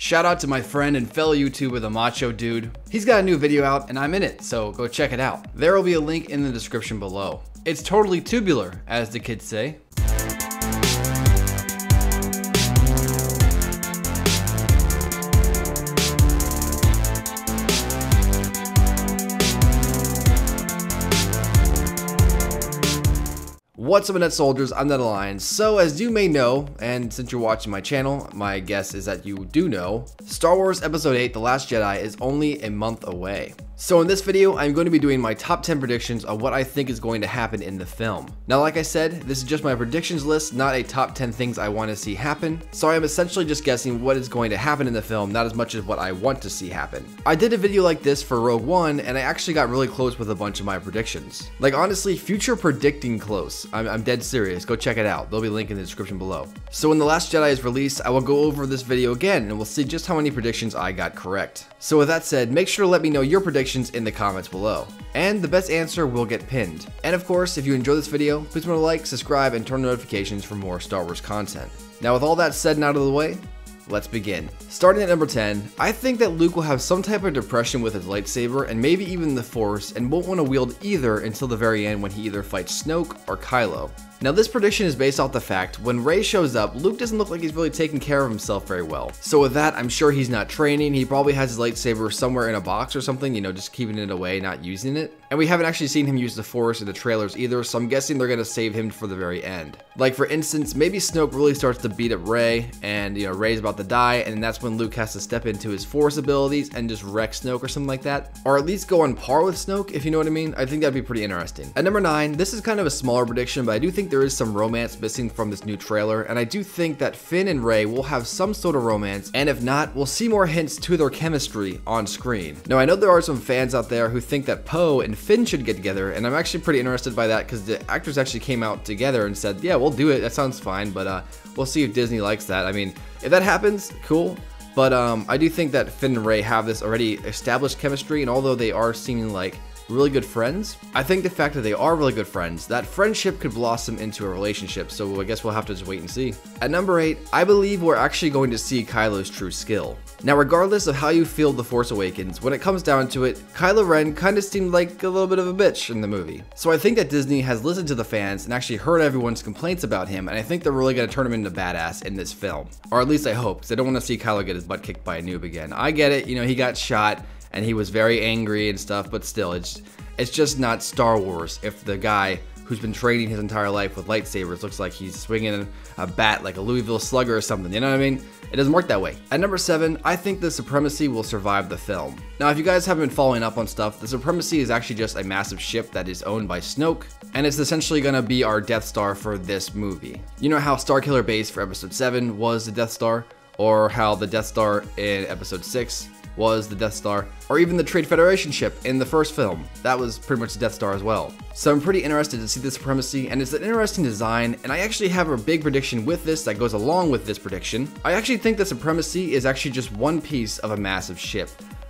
Shout out to my friend and fellow YouTuber, the Macho Dude. He's got a new video out and I'm in it, so go check it out. There will be a link in the description below. It's totally tubular, as the kids say. What's up, Net Soldiers? I'm Ned Alliance. So, as you may know, and since you're watching my channel, my guess is that you do know, Star Wars Episode 8, The Last Jedi is only a month away. So in this video, I'm going to be doing my top 10 predictions of what I think is going to happen in the film. Now, like I said, this is just my predictions list, not a top 10 things I want to see happen. So I am essentially just guessing what is going to happen in the film, not as much as what I want to see happen. I did a video like this for Rogue One, and I actually got really close with a bunch of my predictions. Like, honestly, future predicting close. I'm dead serious. Go check it out. There'll be a link in the description below. So when The Last Jedi is released, I will go over this video again, and we'll see just how many predictions I got correct. So with that said, make sure to let me know your predictions in the comments below, and the best answer will get pinned. And of course, if you enjoyed this video, please remember to like, subscribe, and turn notifications for more Star Wars content. Now with all that said and out of the way, let's begin. Starting at number 10, I think that Luke will have some type of depression with his lightsaber and maybe even the Force, and won't want to wield either until the very end when he either fights Snoke or Kylo. Now this prediction is based off the fact when Rey shows up, Luke doesn't look like he's really taking care of himself very well. So with that, I'm sure he's not training. He probably has his lightsaber somewhere in a box or something, you know, just keeping it away, not using it. And we haven't actually seen him use the Force in the trailers either, so I'm guessing they're gonna save him for the very end. Like for instance, maybe Snoke really starts to beat up Rey, and you know, Rey's about to die, and that's when Luke has to step into his Force abilities and just wreck Snoke or something like that. Or at least go on par with Snoke, if you know what I mean. I think that'd be pretty interesting. At number 9, this is kind of a smaller prediction, but I do think there is some romance missing from this new trailer, and I do think that Finn and Rey will have some sort of romance, and if not, we'll see more hints to their chemistry on screen. Now I know there are some fans out there who think that Poe and Finn should get together, and I'm actually pretty interested by that because the actors actually came out together and said, yeah, we'll do it, that sounds fine, but we'll see if Disney likes that. I mean, if that happens, cool. But I do think that Finn and Rey have this already established chemistry, and although they are seeming like really good friends, I think the fact that they are really good friends, that friendship could blossom into a relationship, so I guess we'll have to just wait and see. At number 8, I believe we're actually going to see Kylo's true skill. Now regardless of how you feel The Force Awakens, when it comes down to it, Kylo Ren kind of seemed like a little bit of a bitch in the movie. So I think that Disney has listened to the fans and actually heard everyone's complaints about him, and I think they're really going to turn him into badass in this film. Or at least I hope, because I don't want to see Kylo get his butt kicked by a noob again. I get it, you know, he got shot, and he was very angry and stuff, but still, it's just not Star Wars if the guy who's been training his entire life with lightsabers looks like he's swinging a bat like a Louisville Slugger or something, you know what I mean? It doesn't work that way. At number 7, I think the Supremacy will survive the film. Now, if you guys haven't been following up on stuff, the Supremacy is actually just a massive ship that is owned by Snoke, and it's essentially gonna be our Death Star for this movie. You know how Starkiller Base for Episode 7 was the Death Star, or how the Death Star in Episode 6 was the Death Star, or even the Trade Federation ship in the first film. That was pretty much the Death Star as well. So I'm pretty interested to see the Supremacy, and it's an interesting design, and I actually have a big prediction with this that goes along with this prediction. I actually think the Supremacy is actually just one piece of a massive ship,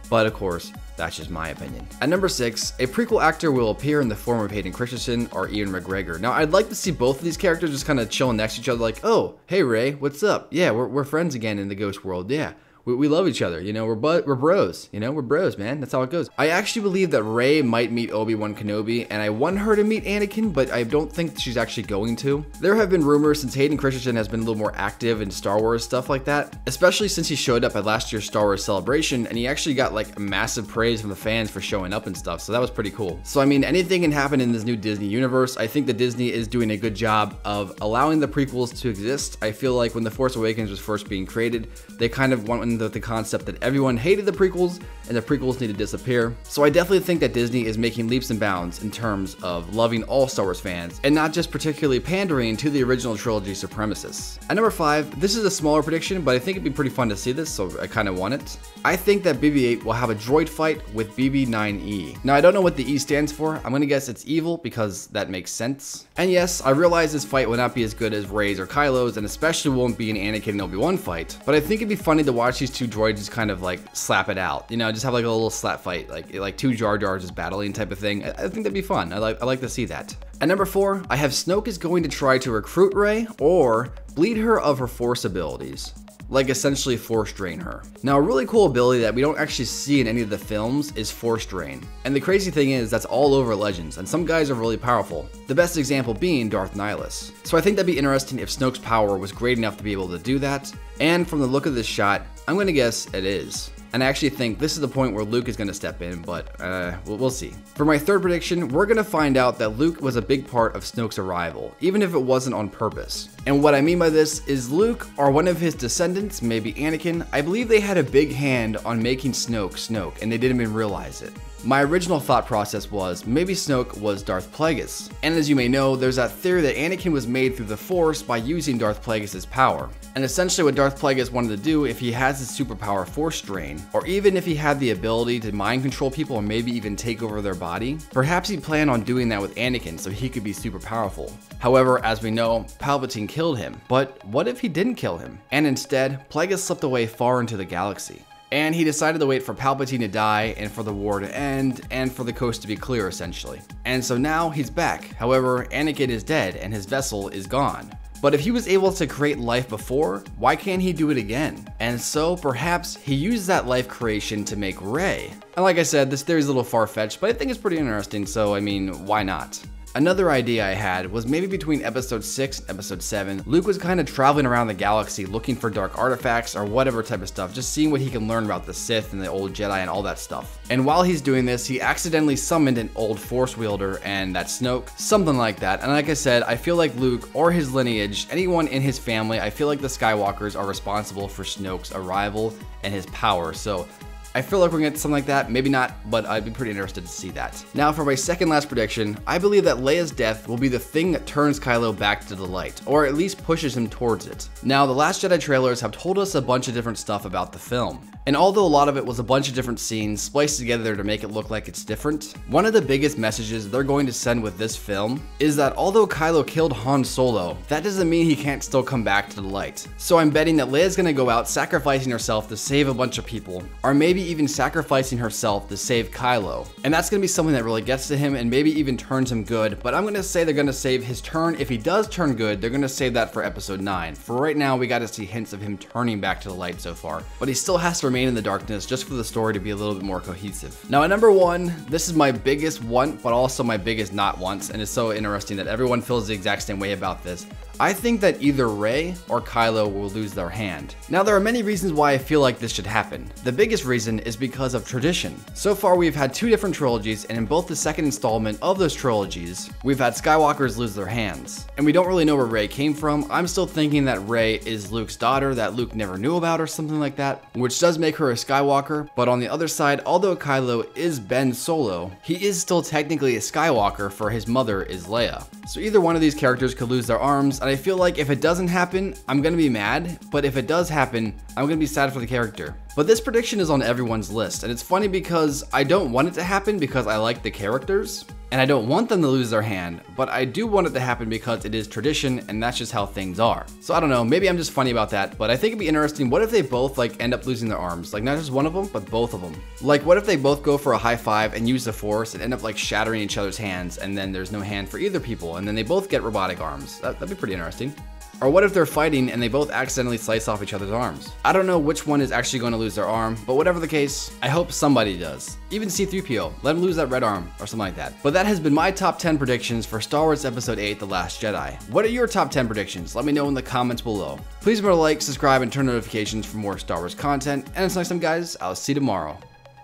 but of course, that's just my opinion. At number 6, a prequel actor will appear in the form of Hayden Christensen or Ian McGregor. Now, I'd like to see both of these characters just kind of chilling next to each other like, oh, hey Rey, what's up? Yeah, we're friends again in the ghost world, yeah. We love each other, you know, we're bros, you know, we're bros, man, that's how it goes. I actually believe that Rey might meet Obi-Wan Kenobi, and I want her to meet Anakin, but I don't think she's actually going to. There have been rumors since Hayden Christensen has been a little more active in Star Wars stuff like that, especially since he showed up at last year's Star Wars Celebration, and he actually got like massive praise from the fans for showing up and stuff, so that was pretty cool. So I mean, anything can happen in this new Disney universe. I think that Disney is doing a good job of allowing the prequels to exist. I feel like when The Force Awakens was first being created, they kind of went into the concept that everyone hated the prequels and the prequels need to disappear. So I definitely think that Disney is making leaps and bounds in terms of loving all Star Wars fans and not just particularly pandering to the original trilogy supremacists. At number 5, this is a smaller prediction, but I think it'd be pretty fun to see this, so I kind of want it. I think that BB-8 will have a droid fight with BB-9E. Now I don't know what the E stands for. I'm gonna guess it's evil because that makes sense. And yes, I realize this fight will not be as good as Rey's or Kylo's, and especially won't be an Anakin and Obi-Wan fight, but I think it'd be funny to watch these two droids just kind of like slap it out, you know, just have like a little slap fight, like two Jar Jars just battling type of thing. I think that'd be fun. I like to see that. At number 4, I have Snoke is going to try to recruit Rey or bleed her of her Force abilities. like essentially force drain her. Now, a really cool ability that we don't actually see in any of the films is force drain. And the crazy thing is that's all over Legends, and some guys are really powerful. The best example being Darth Nihilus. So I think that'd be interesting if Snoke's power was great enough to be able to do that. And from the look of this shot, I'm gonna guess it is. And I actually think this is the point where Luke is going to step in, but we'll see. For my third prediction, we're going to find out that Luke was a big part of Snoke's arrival, even if it wasn't on purpose. And what I mean by this is Luke or one of his descendants, maybe Anakin, I believe they had a big hand on making Snoke, and they didn't even realize it. My original thought process was maybe Snoke was Darth Plagueis. And as you may know, there's that theory that Anakin was made through the Force by using Darth Plagueis' power. And essentially what Darth Plagueis wanted to do, if he has his superpower Force Drain, or even if he had the ability to mind control people or maybe even take over their body, perhaps he planned on doing that with Anakin so he could be super powerful. However, as we know, Palpatine killed him. But what if he didn't kill him? And instead, Plagueis slipped away far into the galaxy. And he decided to wait for Palpatine to die and for the war to end and for the coast to be clear essentially. And so now he's back. However, Anakin is dead and his vessel is gone. But if he was able to create life before, why can't he do it again? And so perhaps he used that life creation to make Rey. And like I said, this theory is a little far-fetched, but I think it's pretty interesting, so I mean, why not? Another idea I had was maybe between episode 6 and episode 7, Luke was kind of traveling around the galaxy looking for dark artifacts or whatever type of stuff, just seeing what he can learn about the Sith and the old Jedi and all that stuff. And while he's doing this, he accidentally summoned an old Force wielder, and that's Snoke, something like that. And like I said, I feel like Luke or his lineage, anyone in his family, I feel like the Skywalkers are responsible for Snoke's arrival and his power. So I feel like we're gonna get something like that, maybe not, but I'd be pretty interested to see that. Now for my second last prediction, I believe that Leia's death will be the thing that turns Kylo back to the light, or at least pushes him towards it. Now the Last Jedi trailers have told us a bunch of different stuff about the film, and although a lot of it was a bunch of different scenes spliced together to make it look like it's different, one of the biggest messages they're going to send with this film is that although Kylo killed Han Solo, that doesn't mean he can't still come back to the light. So I'm betting that Leia's gonna go out sacrificing herself to save a bunch of people, or maybe even sacrificing herself to save Kylo. And that's gonna be something that really gets to him and maybe even turns him good, but I'm gonna say they're gonna save his turn. If he does turn good, they're gonna save that for episode 9. For right now, we got to see hints of him turning back to the light so far, but he still has to remain in the darkness just for the story to be a little bit more cohesive. Now at number 1, this is my biggest want, but also my biggest not wants, and it's so interesting that everyone feels the exact same way about this. I think that either Rey or Kylo will lose their hand. Now there are many reasons why I feel like this should happen. The biggest reason is because of tradition. So far we've had 2 different trilogies, and in both the second installment of those trilogies, we've had Skywalkers lose their hands. And we don't really know where Rey came from. I'm still thinking that Rey is Luke's daughter that Luke never knew about or something like that, which does make her a Skywalker. But on the other side, although Kylo is Ben Solo, he is still technically a Skywalker, for his mother is Leia. So either one of these characters could lose their arms, and I feel like if it doesn't happen, I'm gonna be mad, but if it does happen, I'm gonna be sad for the character. But this prediction is on everyone's list, and it's funny because I don't want it to happen because I like the characters, and I don't want them to lose their hand, but I do want it to happen because it is tradition, and that's just how things are. So I don't know, maybe I'm just funny about that, but I think it'd be interesting. What if they both end up losing their arms? Like not just one of them, but both of them. Like what if they both go for a high five and use the Force and end up shattering each other's hands, and then there's no hand for either people, and then they both get robotic arms? That'd be pretty interesting. Or what if they're fighting and they both accidentally slice off each other's arms? I don't know which one is actually going to lose their arm, but whatever the case, I hope somebody does. Even C-3PO, let him lose that red arm or something like that. But that has been my top 10 predictions for Star Wars Episode 8, The Last Jedi. What are your top 10 predictions? Let me know in the comments below. Please remember to like, subscribe, and turn notifications for more Star Wars content. And until next time guys, I'll see you tomorrow.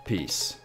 Peace.